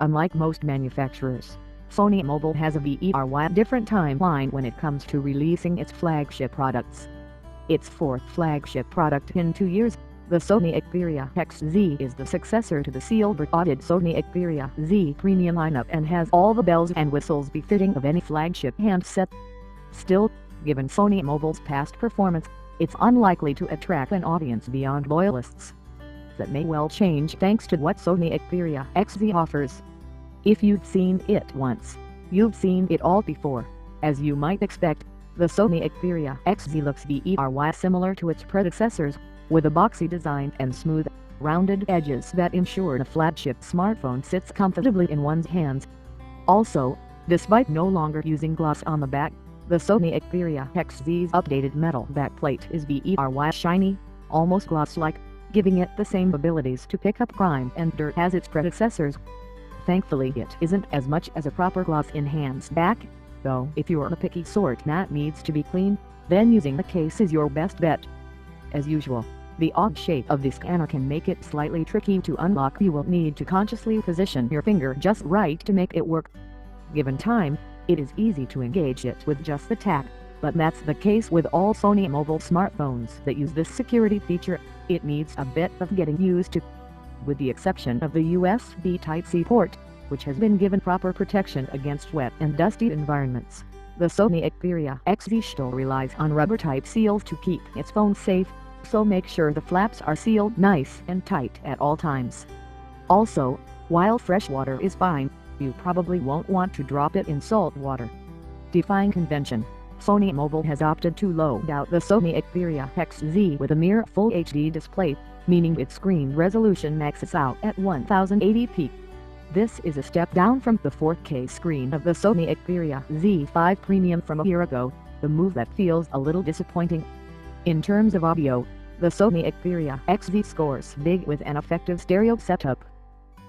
Unlike most manufacturers, Sony Mobile has a very different timeline when it comes to releasing its flagship products. Its fourth flagship product in 2 years, the Sony Xperia XZ is the successor to the silver-coated Sony Xperia Z premium lineup and has all the bells and whistles befitting of any flagship handset. Still, given Sony Mobile's past performance, it's unlikely to attract an audience beyond loyalists. That may well change thanks to what Sony Xperia XZ offers. If you've seen it once, you've seen it all before. As you might expect, the Sony Xperia XZ looks very similar to its predecessors, with a boxy design and smooth, rounded edges that ensure the flagship smartphone sits comfortably in one's hands. Also, despite no longer using gloss on the back, the Sony Xperia XZ's updated metal backplate is very shiny, almost gloss-like, giving it the same abilities to pick up grime and dirt as its predecessors. Thankfully, it isn't as much as a proper gloss-enhanced back, though if you're the picky sort that needs to be clean, then using the case is your best bet. As usual, the odd shape of the scanner can make it slightly tricky to unlock. You will need to consciously position your finger just right to make it work. Given time, it is easy to engage it with just the tap, but that's the case with all Sony Mobile smartphones that use this security feature. It needs a bit of getting used to. With the exception of the USB Type-C port, which has been given proper protection against wet and dusty environments, the Sony Xperia XZ still relies on rubber type seals to keep its phone safe, so make sure the flaps are sealed nice and tight at all times. Also, while fresh water is fine, you probably won't want to drop it in salt water. Defying convention, Sony Mobile has opted to load out the Sony Xperia XZ with a mere Full HD display, meaning its screen resolution maxes out at 1080p. This is a step down from the 4K screen of the Sony Xperia Z5 Premium from a year ago, the move that feels a little disappointing. In terms of audio, the Sony Xperia XZ scores big with an effective stereo setup.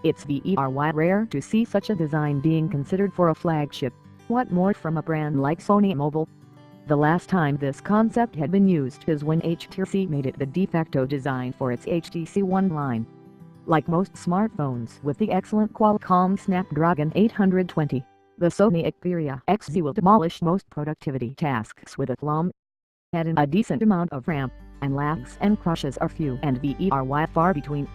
It's very rare to see such a design being considered for a flagship. What more from a brand like Sony Mobile? The last time this concept had been used is when HTC made it the de facto design for its HTC One line. Like most smartphones with the excellent Qualcomm Snapdragon 820, the Sony Xperia XZ will demolish most productivity tasks with aplomb. Add a decent amount of RAM, and lags and crashes are few and very far between.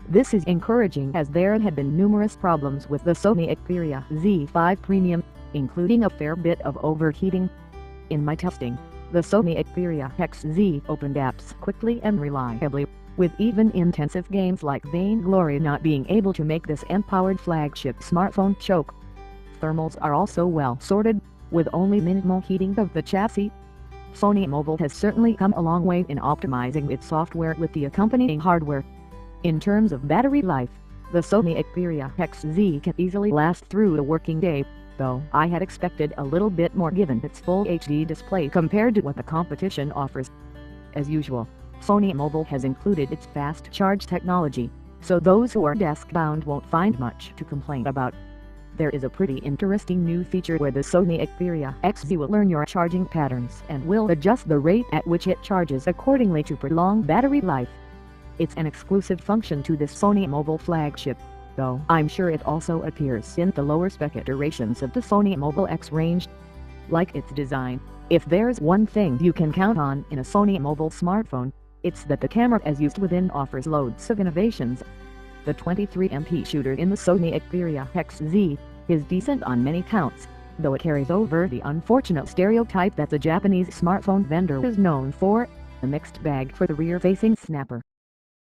This is encouraging as there had been numerous problems with the Sony Xperia Z5 Premium, including a fair bit of overheating. In my testing, the Sony Xperia XZ opened apps quickly and reliably, with even intensive games like Vainglory not being able to make this M-powered flagship smartphone choke. Thermals are also well sorted, with only minimal heating of the chassis. Sony Mobile has certainly come a long way in optimizing its software with the accompanying hardware. In terms of battery life, the Sony Xperia XZ can easily last through a working day, though I had expected a little bit more given its Full HD display compared to what the competition offers. As usual, Sony Mobile has included its fast charge technology, so those who are desk-bound won't find much to complain about. There is a pretty interesting new feature where the Sony Xperia XZ will learn your charging patterns and will adjust the rate at which it charges accordingly to prolong battery life. It's an exclusive function to this Sony Mobile flagship, though I'm sure it also appears in the lower spec iterations of the Sony Mobile X range. Like its design, if there's one thing you can count on in a Sony Mobile smartphone, it's that the camera as used within offers loads of innovations. The 23MP shooter in the Sony Xperia XZ is decent on many counts, though it carries over the unfortunate stereotype that the Japanese smartphone vendor is known for, a mixed bag for the rear-facing snapper.